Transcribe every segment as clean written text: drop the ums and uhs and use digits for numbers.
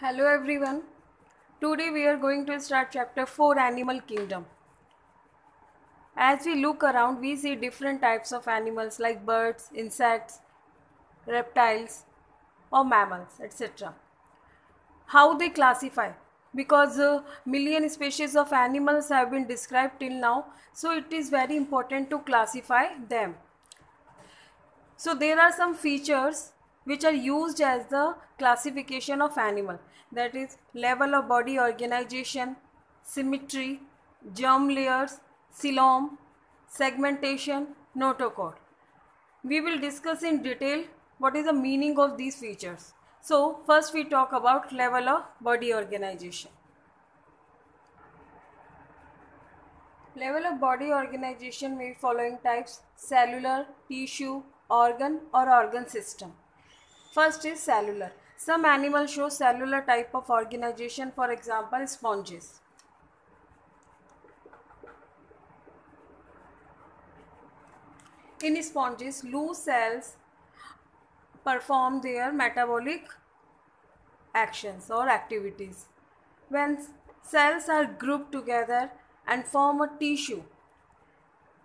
Hello everyone. Today we are going to start chapter 4 Animal Kingdom. As we look around, we see different types of animals like birds, insects, reptiles or mammals, etc. How they classify? Because million species of animals have been described till now, so it is very important to classify them. So there are some features which are used as the classification of animal, that is level of body organization, symmetry, germ layers, coelom, segmentation, notochord. We will discuss in detail what is the meaning of these features. So first we talk about level of body organization. Level of body organization may be following types: cellular, tissue, organ or organ system. First is cellular. Some animals show cellular type of organization, for example sponges. In sponges, loose cells perform their metabolic actions or activities. When cells are grouped together and form a tissue,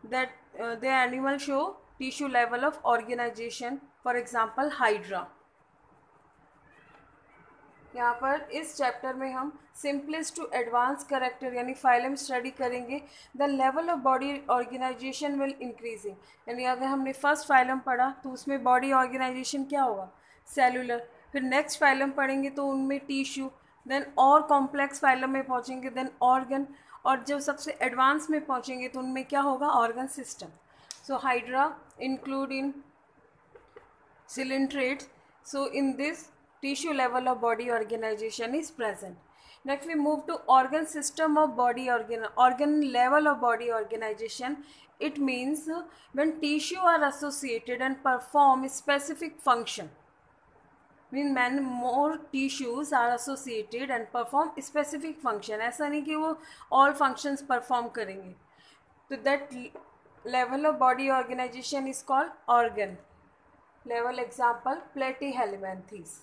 that the animal show tissue level of organization, for example hydra. यहाँ पर इस chapter में हम simplest to advance character यानी phylum study करेंगे. The level of body organisation will increasing. यानी अगर हमने फर्स्ट फाइलम पढ़ा तो उसमें बॉडी ऑर्गेनाइजेशन क्या होगा, सेलुलर. फिर नेक्स्ट फाइलम पढ़ेंगे तो उनमें टिश्यू, देन और कॉम्प्लेक्स फाइलम में पहुँचेंगे देन ऑर्गन, और जब सबसे एडवांस में पहुँचेंगे तो उनमें क्या होगा, organ system. So hydra include in ciliates. So in this, tissue level of body organization is present. Next we move to organ system of body organ level of body organization. It means when tissue are associated and perform specific function. Mean many more tissues are associated and perform specific function. ऐसा नहीं कि वो all functions perform करेंगे. So that level of body organization is called organ level. Example platyhelminthes.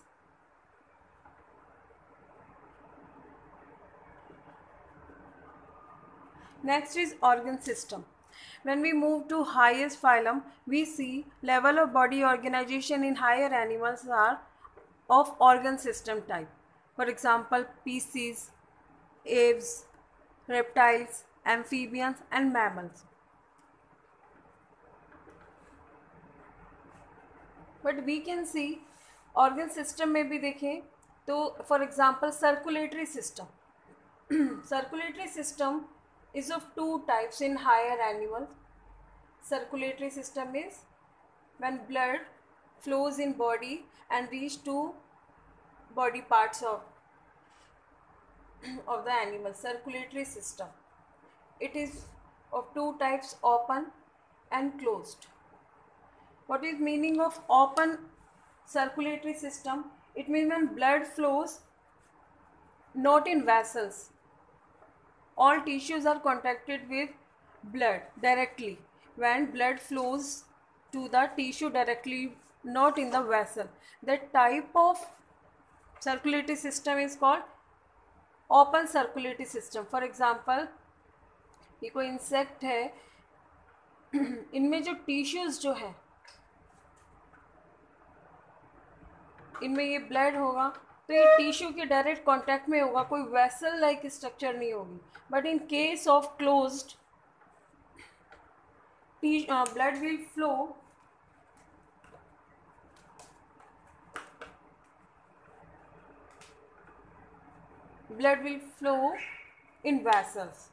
Next is organ system. When we move to highest phylum, we see level of body organization in higher animals are of organ system type. For example, species, aves, reptiles, amphibians and mammals. But we can see organ system में भी देखें तो for example circulatory system. Circulatory system is of two types in higher animals. Circulatory system is when blood flows in body and reach to body parts of the animal. Circulatory system. It is of two types, open and closed. What is meaning of open circulatory system? It means when blood flows not in vessels. All tissues are contacted with blood directly. When blood flows to the tissue directly, not in the vessel. That type of circulatory system is called open circulatory system. For example, ये कोई insect है, इनमें जो tissues जो है इनमें ये blood होगा तो ये टिश्यू के डायरेक्ट कांटेक्ट में होगा, कोई वेसल लाइक स्ट्रक्चर नहीं होगी. But in case of closed, blood will flow in vessels.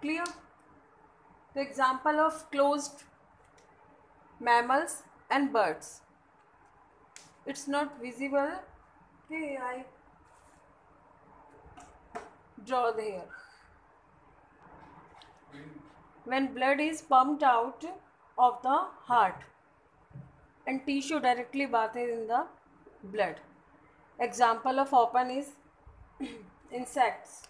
Clear? The example of closed mammals and birds. It's not visible. Okay, I draw there. When blood is pumped out of the heart and tissue directly bathed in the blood. Example of open is insects.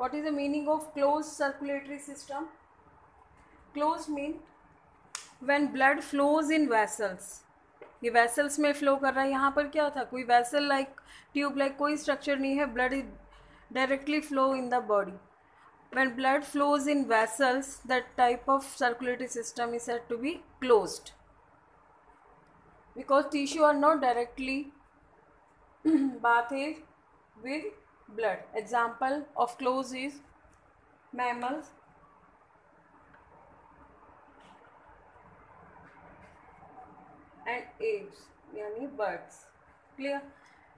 What is the meaning of closed circulatory system? Closed mean when blood flows in vessels. ये vessels में flow कर रहा है. यहाँ पर क्या था, कोई vessel like tube like कोई structure नहीं है. Blood is directly flow in the body. When blood flows in vessels, that type of circulatory system is said to be closed, because tissue are not directly bathed with blood. Example of closed is mammals, and apes, yani birds. Clear?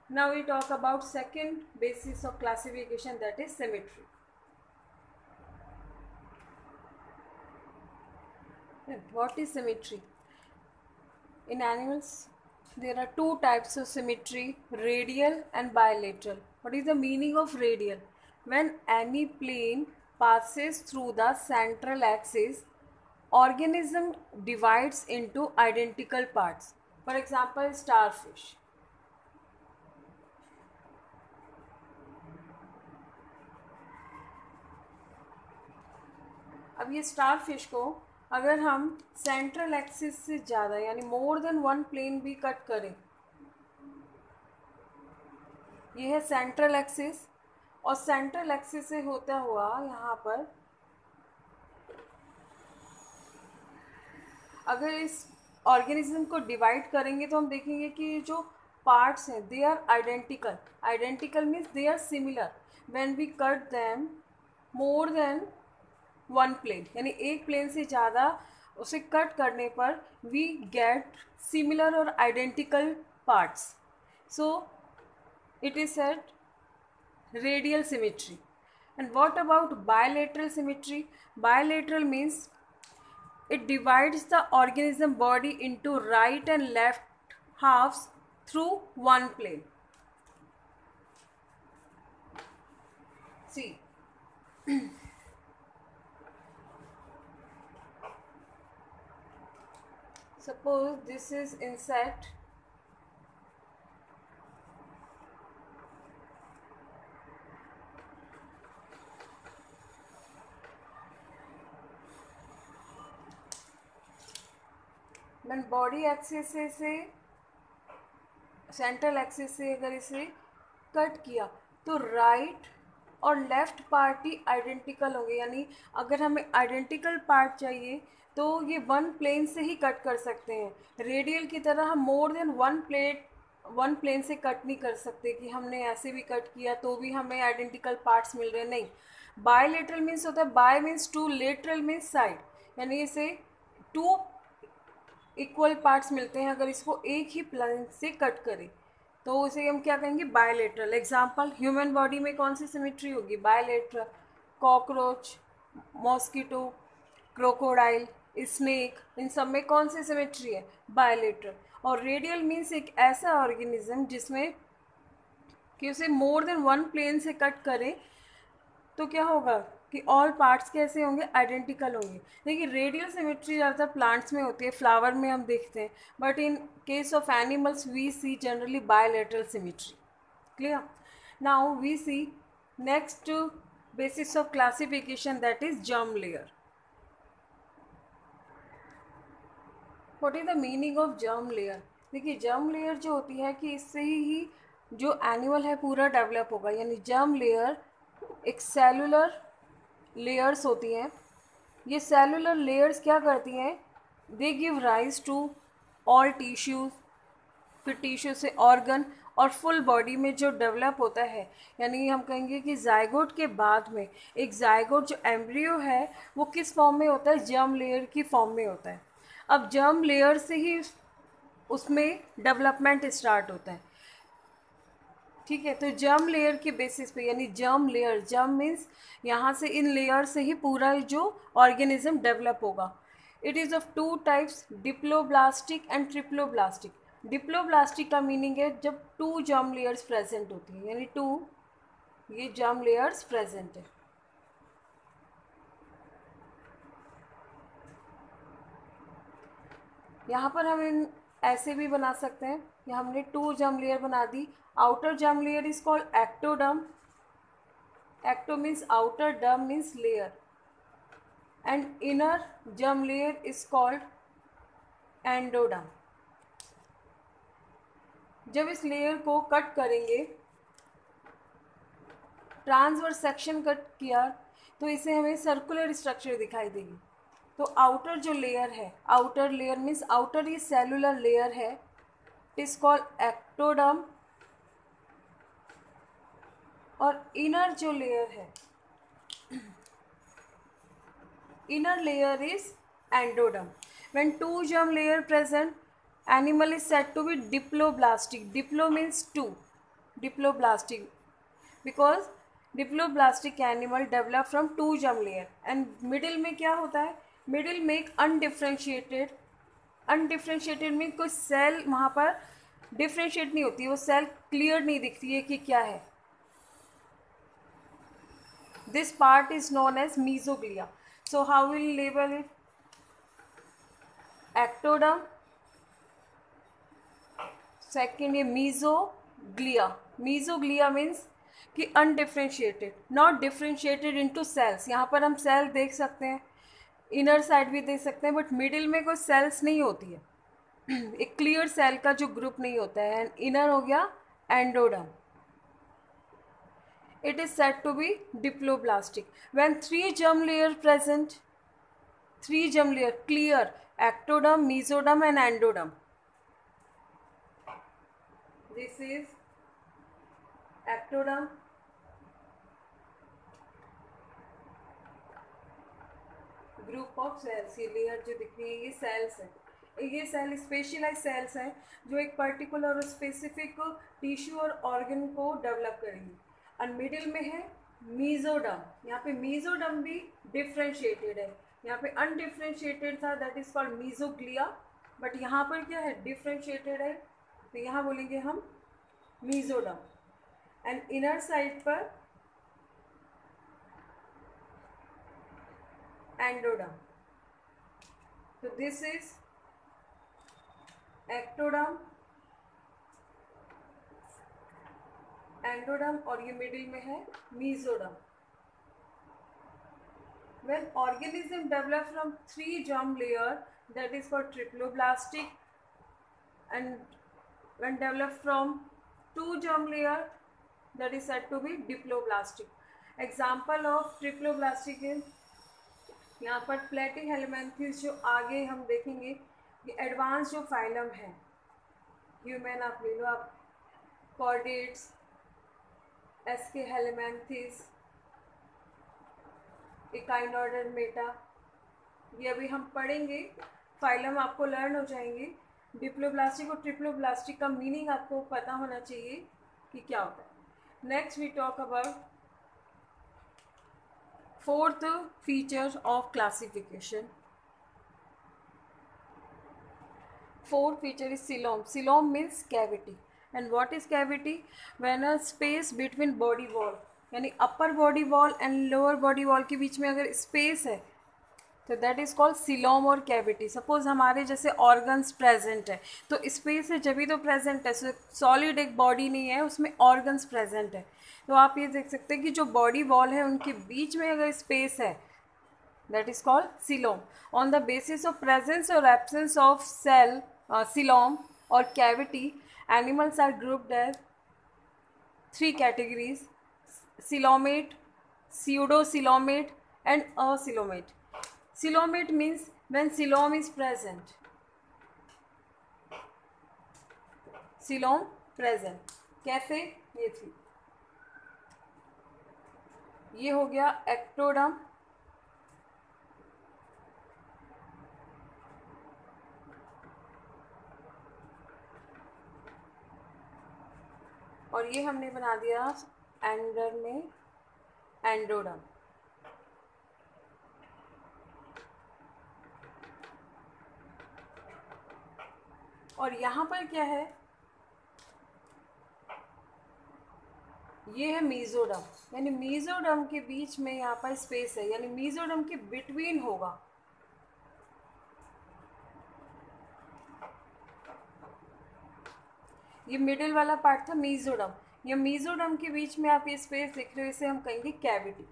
Now we talk about second basis of classification, that is symmetry. What is symmetry? In animals, there are two types of symmetry, radial and bilateral. What is the meaning of radial? When any plane passes through the central axis, organism divides into identical parts. For example, starfish. अब ये starfish को अगर हम central axis से ज़्यादा यानी मोर than one plane भी cut करें, ये है सेंट्रल एक्सिस, और सेंट्रल एक्सिस से होता हुआ यहाँ पर अगर इस ऑर्गेनिज्म को डिवाइड करेंगे तो हम देखेंगे कि जो पार्ट्स हैं they are identical. Identical means they are similar. When we cut them more than one plane, यानी एक प्लेन से ज़्यादा उसे कट करने पर वी गेट सिमिलर और identical parts. So it is said radial symmetry. And what about bilateral symmetry? Bilateral means it divides the organism body into right and left halves through one plane. See, suppose this is insect, when body axis से central axis से अगर इसे cut किया तो right और left part ही identical होंगे. यानी अगर हमें आइडेंटिकल पार्ट चाहिए तो ये वन प्लेन से ही कट कर सकते हैं. रेडियल की तरह हम मोर देन वन प्लेन से कट नहीं कर सकते कि हमने ऐसे भी कट किया तो भी हमें आइडेंटिकल पार्ट्स मिल रहे हैं. नहीं. बायलैटरल मीन्स होता है, bi means two, lateral means side, यानी इसे टू इक्वल पार्ट्स मिलते हैं. अगर इसको एक ही प्लेन से कट करें तो उसे हम क्या कहेंगे? बायलैटरल. एग्जांपल, ह्यूमन बॉडी में कौन सी सिमेट्री होगी? Bilateral. Cockroach, mosquito, crocodile, snake, इन सब में कौन सी सिमेट्री है? बायलैटरल. और रेडियल मीन्स एक ऐसा ऑर्गेनिज्म जिसमें कि उसे मोर देन वन प्लेन से कट करें तो क्या होगा कि ऑल पार्ट्स कैसे होंगे? आइडेंटिकल होंगे. देखिए, रेडियल सिमेट्री ज़्यादातर प्लांट्स में होती है, फ्लावर में हम देखते हैं, but in case of animals we see generally bilateral symmetry. Clear? Now we see next basis of classification, that is germ layer. What is the meaning of germ layer? देखिए, germ layer जो होती है कि इससे ही जो animal है पूरा develop होगा. यानी जर्म लेयर एक सेलुलर लेयर्स होती हैं. ये सेलुलर लेयर्स क्या करती हैं? They give rise to all tissues, फिर टिश्यू से ऑर्गन, और फुल बॉडी में जो डेवलप होता है, यानी हम कहेंगे कि जाइगोट के बाद में एक जाइगोट जो एम्ब्रियो है वो किस फॉर्म में होता है? जर्म लेयर की फॉर्म में होता है. अब जर्म लेयर से ही उसमें डेवलपमेंट स्टार्ट होता है. ठीक है, तो जर्म लेयर के बेसिस पे, यानी जर्म लेयर, जर्म मीन्स यहाँ से इन लेयर से ही पूरा जो ऑर्गेनिज्म डेवलप होगा. It is of two types, diploblastic and triploblastic. Diploblastic का मीनिंग है जब टू जर्म लेयर्स प्रेजेंट होती हैं, यानी टू ये जर्म लेयर्स प्रेजेंट है. यहाँ पर हम ऐसे भी बना सकते हैं. यहाँ हमने टू जर्म लेयर बना दी. Outer germ layer is called ectoderm, Ecto means outer, derm means layer, and inner germ layer is called endoderm. जब इस लेयर को कट करेंगे, ट्रांसवर्स सेक्शन कट किया, तो इसे हमें सर्कुलर स्ट्रक्चर दिखाई देगी. तो आउटर जो लेयर है, आउटर लेयर मीन्स आउटर ये सेलुलर लेयर है, इट इज कॉल्ड एक्टोडर्म. और इनर जो लेयर है, inner layer is endoderm. When two germ layer present, animal is said to be diploblastic. Diplo means two, diploblastic, because diploblastic animal develop from two germ layer. And middle में क्या होता है, middle में एक undifferentiated, undifferentiated में कोई cell वहाँ पर डिफ्रेंशिएट नहीं होती, वो सेल क्लियर नहीं दिखती है कि क्या है. This part is known as mesoglia. So how will you label it? Ectoderm. Second ये mesoglia. Mesoglia means कि undifferentiated, not differentiated into cells. यहाँ पर हम सेल देख सकते हैं, इनर साइड भी देख सकते हैं, बट मिडिल में कोई सेल्स नहीं होती है. एक क्लियर सेल का जो ग्रुप नहीं होता है. एंड इनर हो गया endoderm. It is said to be diploblastic. When three germ layer present, three germ layer clear, ectoderm, mesoderm and endoderm. This is ectoderm, group of cells. ये layer जो दिख रही है ये सेल्स है. ये सेल स्पेशलाइज सेल्स हैं जो एक पर्टिकुलर और स्पेसिफिक टिश्यू और ऑर्गन को डेवलप करेंगे. और मिडिल में है मीजोडर्म. यहाँ पे मीजोडर्म भी डिफ्रेंशिएटेड है. यहाँ पे अनडिफ्रेंशिएटेड था, that is called mesoglea, but यहाँ पर क्या है, डिफ्रेंशिएटेड है, तो यहाँ बोलेंगे हम मीजोडर्म. एंड इनर साइड पर एंडोडर्म. तो दिस इज एक्टोडर्म, एंडोडर्म, और ये मिडिल में है mesoderm. When organism develop from three germ layer, that is called triploblastic, and when develop from two germ layer, that is said to be diploblastic. Example of triploblastic is यहाँ पर प्लेटिहेलमिन्थेस, जो आगे हम देखेंगे ये एडवांस जो फाइलम है human, आप ले लो, आप कॉर्डेट्स, एस्के हेलमिन्थेस, एकाइनोडर्मेटा, ये अभी हम पढ़ेंगे. फाइलम आपको लर्न हो जाएंगे. डिप्लोब्लास्टिक और ट्रिप्लोब्लास्टिक का मीनिंग आपको पता होना चाहिए कि क्या होता है. Next we talk about fourth feature of classification. Fourth feature is coelom. Coelom means cavity. And what is cavity? When a space between body wall, यानी upper body wall and lower body wall के बीच में अगर space है तो that is called coelom और cavity. Suppose हमारे जैसे organs present है तो स्पेस है जब भी तो प्रेजेंट है. सॉलिड एक बॉडी नहीं है, उसमें ऑर्गन्स प्रेजेंट है. तो आप ये देख सकते हैं कि जो बॉडी वॉल है उनके बीच में अगर स्पेस है that is called coelom. On the basis of presence और एब्सेंस ऑफ सेल, सीलोम और cavity, animals are grouped as three categories: coelomate, pseudocoelomate and acoelomate. Coelomate means when coelom is present. Coelom present. कैसे? ये थी, ये हो गया ectoderm, और ये हमने बना दिया एंडर में एंडोडर्म. और यहाँ पर क्या है, ये है मीजोडर्म. यानी मीजोडर्म के बीच में यहाँ पर स्पेस है, यानी मीजोडर्म के बिटवीन होगा. ये मिडिल वाला पार्ट था मीजोडर्म. ये मीजोडर्म के बीच में आप ये स्पेस देख रहे हो, इसे हम कहेंगे कैविटी।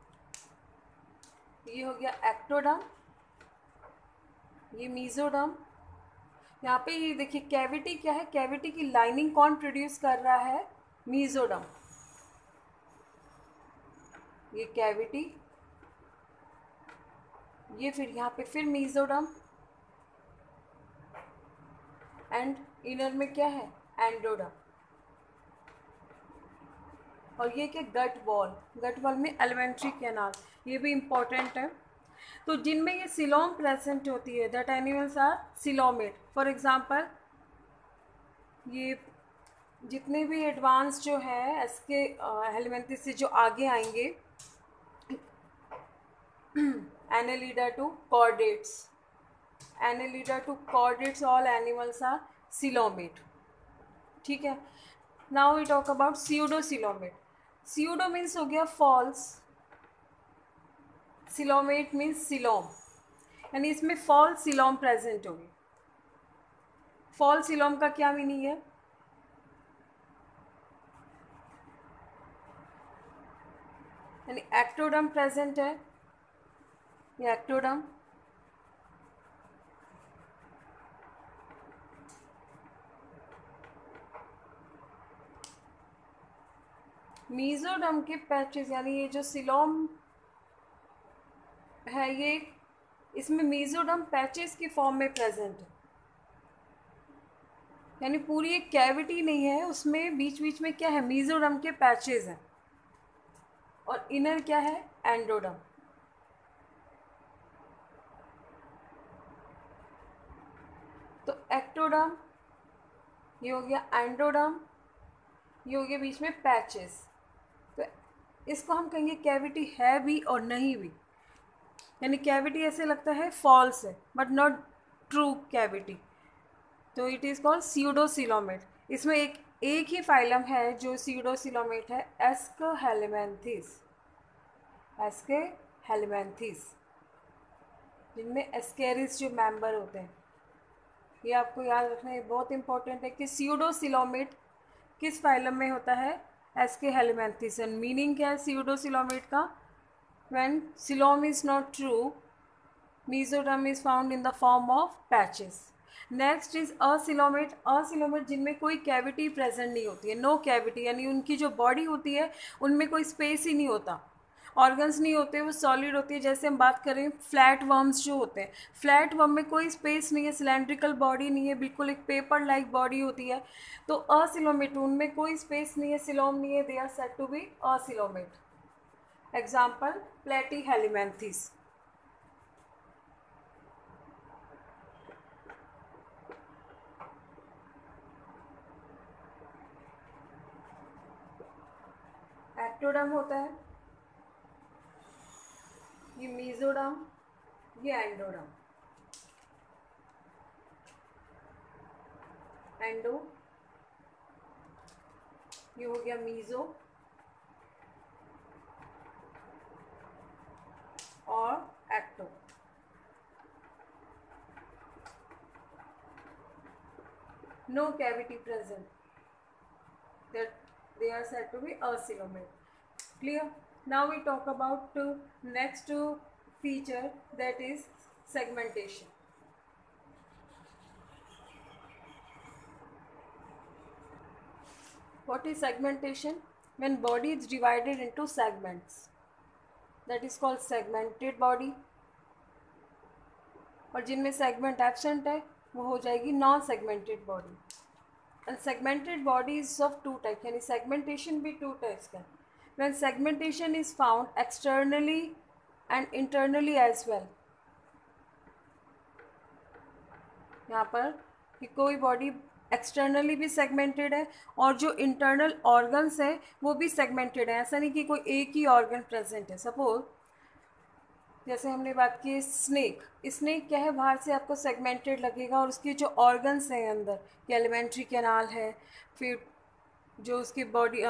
ये हो गया एक्टोडर्म, ये मीजोडर्म। यहाँ पे ये देखिए कैविटी क्या है, कैविटी की लाइनिंग कौन प्रोड्यूस कर रहा है, मीजोडर्म। ये कैविटी, ये फिर यहाँ पे फिर मीजोडर्म, एंड इनर में क्या है, एंडोडर्म। और ये क्या, गट वॉल, गट वॉल में एलिमेंट्री कैनाल, ये भी इम्पॉर्टेंट है। तो जिनमें ये सिलोम प्रेजेंट होती है, that animals are coelomate. For example ये जितने भी एडवांस जो है इसके हेलमिंथेस से जो आगे आएंगे, annelida to chordates, annelida to chordates, all animals are coelomate. ठीक है। Now we talk about pseudo coelomate. Pseudo means हो गया फॉल्स, सिलोमेट मीन्स सिलोम, यानी इसमें फॉल सिलोम प्रेजेंट होगी। फॉल सिलोम का क्या मीनिंग है, यानी एक्टोडर्म प्रेजेंट है, ये एक्टोडर्म, मीजोडर्म के पैचेस, यानी ये जो सिलोम है ये इसमें मीजोडर्म पैचेस की फॉर्म में प्रेजेंट है, यानी पूरी एक कैविटी नहीं है, उसमें बीच बीच में क्या है, मीजोडर्म के पैचेस हैं। और इनर क्या है, एंडोडर्म। तो एक्टोडर्म, ये हो गया एंडोडर्म, ये हो गया बीच में पैचेस। तो इसको हम कहेंगे कैविटी है भी और नहीं भी, यानी कैविटी ऐसे लगता है फॉल्स है बट नॉट ट्रू कैविटी। तो इट इज़ कॉल्ड स्यूडोसिलोमेट। इसमें एक ही फाइलम है जो स्यूडोसिलोमेट है, एस्केहेलमिन्थेस, एस्केहेलमिन्थेस, जिनमें एस्केरिस जो मेंबर होते हैं। ये आपको याद रखना, ये बहुत इंपॉर्टेंट है कि स्यूडोसिलोमेट किस फाइलम में होता है, एस्केहेलमिन्थेस। एंड मीनिंग क्या है स्यूडोसिलोमेट का, when coelom is not true, mesoderm is found in the form of patches. Next is acoelomate. Acoelomate जिनमें कोई कैविटी प्रेजेंट नहीं होती है, नो कैविटी, यानी उनकी जो बॉडी होती है उनमें कोई स्पेस ही नहीं होता, ऑर्गन्स नहीं होते, वो सॉलिड होती है। जैसे हम बात करें फ्लैट वर्म्स जो होते हैं, फ्लैट वर्म में कोई स्पेस नहीं है, सिलेंड्रिकल बॉडी नहीं है, बिल्कुल एक पेपर लाइक बॉडी होती है। तो असिलोमेट, उनमें कोई स्पेस नहीं है, सिलोम नहीं है, they are said to be acoelomate. Example, Platyhelminthes. Ectoderm होता है, ये मीजोडर्म, ये एंडोडर्म। एंडो, ये हो गया मीजो, और ecto. No cavity present, that they are said to be asilomate. Clear? Now we talk about next feature, that is segmentation. What is segmentation? When body is divided into segments, that is called segmented body. और जिनमें segment absent है वो हो जाएगी non segmented body. And segmented body is of two type, यानी segmentation भी two types का। When segmentation is found externally and internally as well, यहाँ पर कि कोई बॉडी एक्सटर्नली भी सेगमेंटेड है और जो इंटरनल ऑर्गन्स हैं वो भी सेगमेंटेड है। ऐसा नहीं कि कोई एक ही ऑर्गन प्रेजेंट है। सपोज जैसे हमने बात की स्नेक, स्नेक क्या है, बाहर से आपको सेगमेंटेड लगेगा और उसके जो ऑर्गन्स हैं अंदर, कि एलिमेंट्री कैनाल है, फिर जो उसकी बॉडी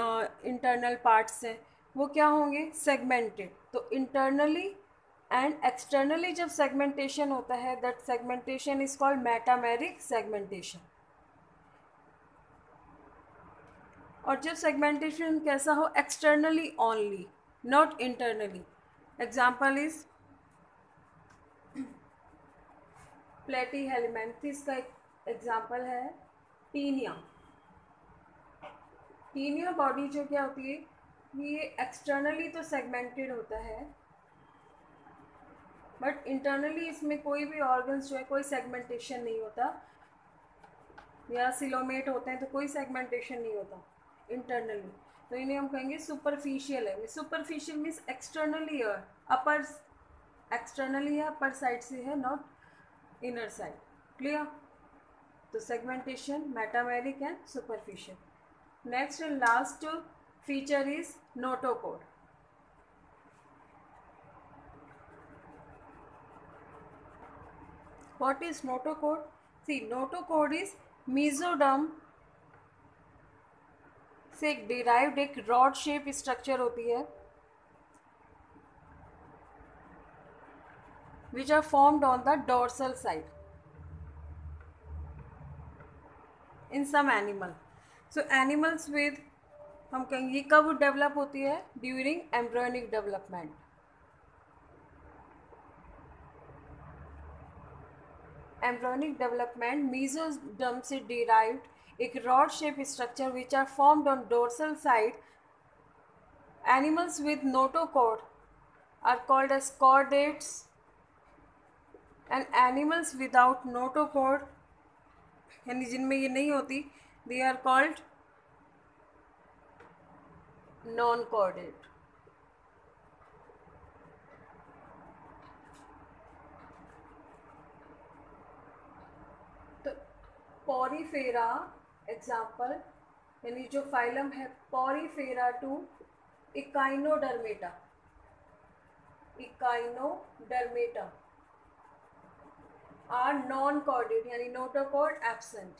इंटरनल पार्ट्स हैं वो क्या होंगे, सेगमेंटेड। तो इंटरनली एंड एक्सटर्नली जब सेगमेंटेशन होता है, that segmentation is called metameric segmentation. और जब सेगमेंटेशन कैसा हो, externally only, not internally. Example is Platyhelminthes का एक एग्जाम्पल है टीनिया. टीनिया बॉडी जो क्या होती है, ये एक्सटर्नली तो सेगमेंटेड होता है, बट इंटरनली इसमें कोई भी ऑर्गन्स जो है कोई सेगमेंटेशन नहीं होता, या सिलोमेट होते हैं तो कोई सेगमेंटेशन नहीं होता इंटरनली. तो इन्हें हम कहेंगे सुपरफिशियल है. सुपरफिशियल मीन्स एक्सटर्नली है, अपर एक्सटर्नली है, अपर साइड से है, नॉट इनर साइड. क्लियर? तो segmentation metameric and superficial. Next and last feature is notochord. What is notocode? See, notocode is mesoderm से डिराइव्ड एक रॉड शेप स्ट्रक्चर होती है which are formed on the dorsal side in some animal. So animals with, हम कहेंगे ये कब develop होती है, during embryonic development. Embryonic development mesoderm से डिराइव्ड एक rod shape structure which are formed on dorsal side. Animals with notochord are called as chordates and animals without notochord, यानी जिनमें ये नहीं होती, they are called non chordate. तो porifera example, यानी जो फाइलम है porifera to echinodermata. Echinodermata are non chordate, यानी नोटोकॉर्ड एब्सेंट.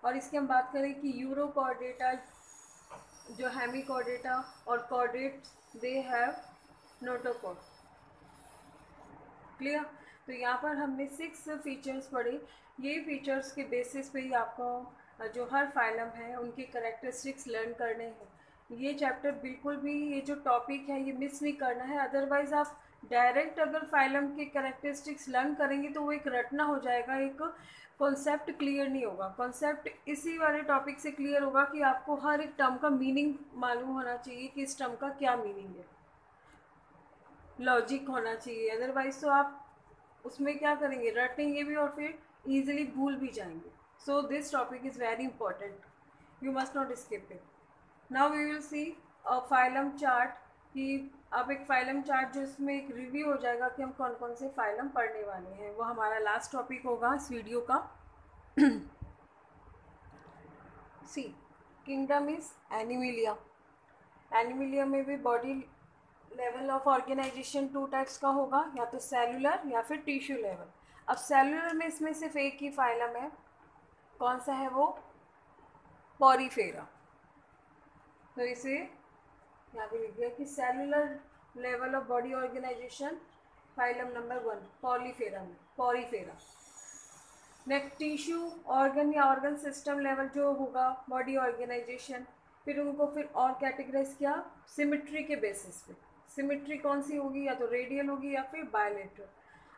और इसकी हम बात करें कि यूरोकॉर्डेटा, जो हेमिकॉर्डेटा और chordate, they have notochord. Clear? तो यहाँ पर हमने 6 फीचर्स पढ़े. ये फीचर्स के बेसिस पे ही आपको जो हर फाइलम है उनके करेक्टरिस्टिक्स लर्न करने हैं. ये चैप्टर बिल्कुल भी, ये जो टॉपिक है ये मिस नहीं करना है. अदरवाइज आप डायरेक्ट अगर फाइलम के करेक्टरिस्टिक्स लर्न करेंगे तो वो एक रटना हो जाएगा, एक कॉन्सेप्ट क्लियर नहीं होगा. कॉन्सेप्ट इसी वाले टॉपिक से क्लियर होगा कि आपको हर एक टर्म का मीनिंग मालूम होना चाहिए कि इस टर्म का क्या मीनिंग है, लॉजिक होना चाहिए. अदरवाइज तो आप उसमें क्या करेंगे, रटेंगे भी और फिर ईजिली भूल भी जाएंगे. So this topic is very important, you must not skip it. Now we will see a phylum chart, कि अब एक फाइलम चार्ट जो इसमें एक रिव्यू हो जाएगा कि हम कौन कौन से फाइलम पढ़ने वाले हैं. वो हमारा लास्ट टॉपिक होगा इस वीडियो का. See, kingdom is animalia. Animalia में भी body level of organisation 2 types का होगा, या तो सेलुलर या फिर टिश्यू लेवल. अब सेलुलर में इसमें सिर्फ एक ही फाइलम है, कौन सा है वो, पॉरीफेरा. तो इसे यहाँ पे लिख दिया कि cellular level of body organisation phylum number 1 polifera में, पॉरीफेरा. नेक्स्ट टिश्यू ऑर्गन या ऑर्गन सिस्टम लेवल जो होगा बॉडी ऑर्गेनाइजेशन, फिर उनको फिर और कैटेगराइज किया सिमेट्री के बेसिस पे. सिमेट्री कौन सी होगी, या तो रेडियल होगी या फिर बायोलेटरल.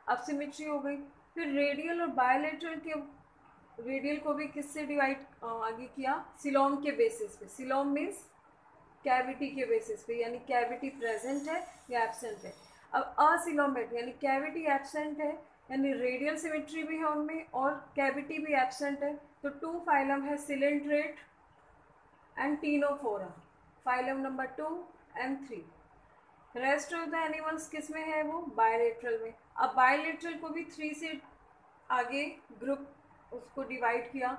अब सिमेट्री हो गई, फिर रेडियल और बायोलेटरल के, रेडियल को भी किससे डिवाइड आगे किया, सिलोम के बेसिस पे. सिलोम मीन्स कैविटी के बेसिस पे, यानी कैविटी प्रेजेंट है या एब्सेंट है. अब असिलोमेट यानी कैविटी एब्सेंट है, यानी रेडियल सिमेट्री भी है उनमें और कैविटी भी एब्सेंट है. तो 2 फाइलम है, coelenterate and Ctenophora, phylum number 2 and 3. Rest of the animals किस में है, वो बायोलेटरल में. अब बायोलेटरल को भी 3 से आगे ग्रुप उसको डिवाइड किया,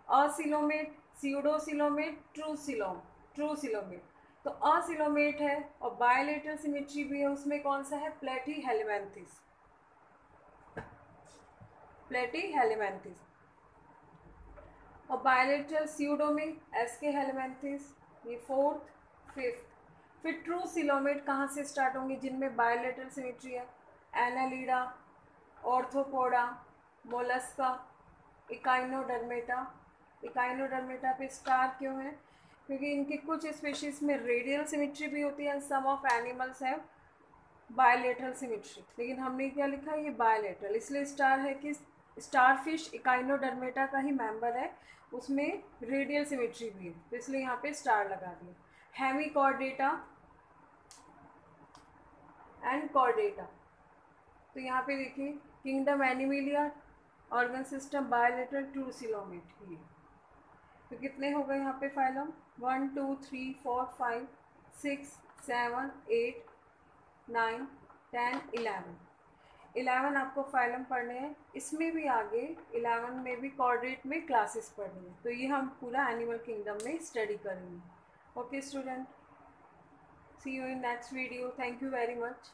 असिलोमेट, सीडोसिलोमेट, ट्रू सिलोमेट. तो असिलोमेट है और बायोलेटरल सिमेट्री भी है, उसमें कौन सा है, प्लेटीहेलमिन्थेस. प्लेटीहेलमिन्थेस. और बायोलेटरल स्यूडो में एसके हेलमिन्थेस. ये 4th 5th. फिर ट्रू सिलोमेट कहाँ से स्टार्ट होंगे, जिनमें बायोलेटरल सिमेट्री है, Annelida, arthropoda, Mollusca, Echinodermata. Echinodermata पे स्टार क्यों है, क्योंकि इनके कुछ स्पीशीज में रेडियल सिमेट्री भी होती है and some of animals have bilateral symmetry, लेकिन हमने क्या लिखा है, ये बायलेटरल, इसलिए स्टार है कि स्टार फिश इकाइनोडर्मेटा का ही मेंबर है, उसमें रेडियल सिमेट्री भी है, तो इसलिए यहाँ पे स्टार लगा दिया। हेमिकॉर्डेटा एंड कॉर्डेटा, तो यहाँ पे देखिए kingdom animalia, organ system bilateral, true coelomate, ये तो कितने हो गए यहाँ पे फाइलम, 1 2 3 4 5 6 7 8 9 10 11 आपको फाइलम पढ़ने हैं। इसमें भी आगे 11 में भी कॉर्डेट में क्लासेस पढ़नी है, तो ये हम पूरा एनिमल किंगडम में स्टडी करेंगे। Okay student, see you in next video, thank you very much.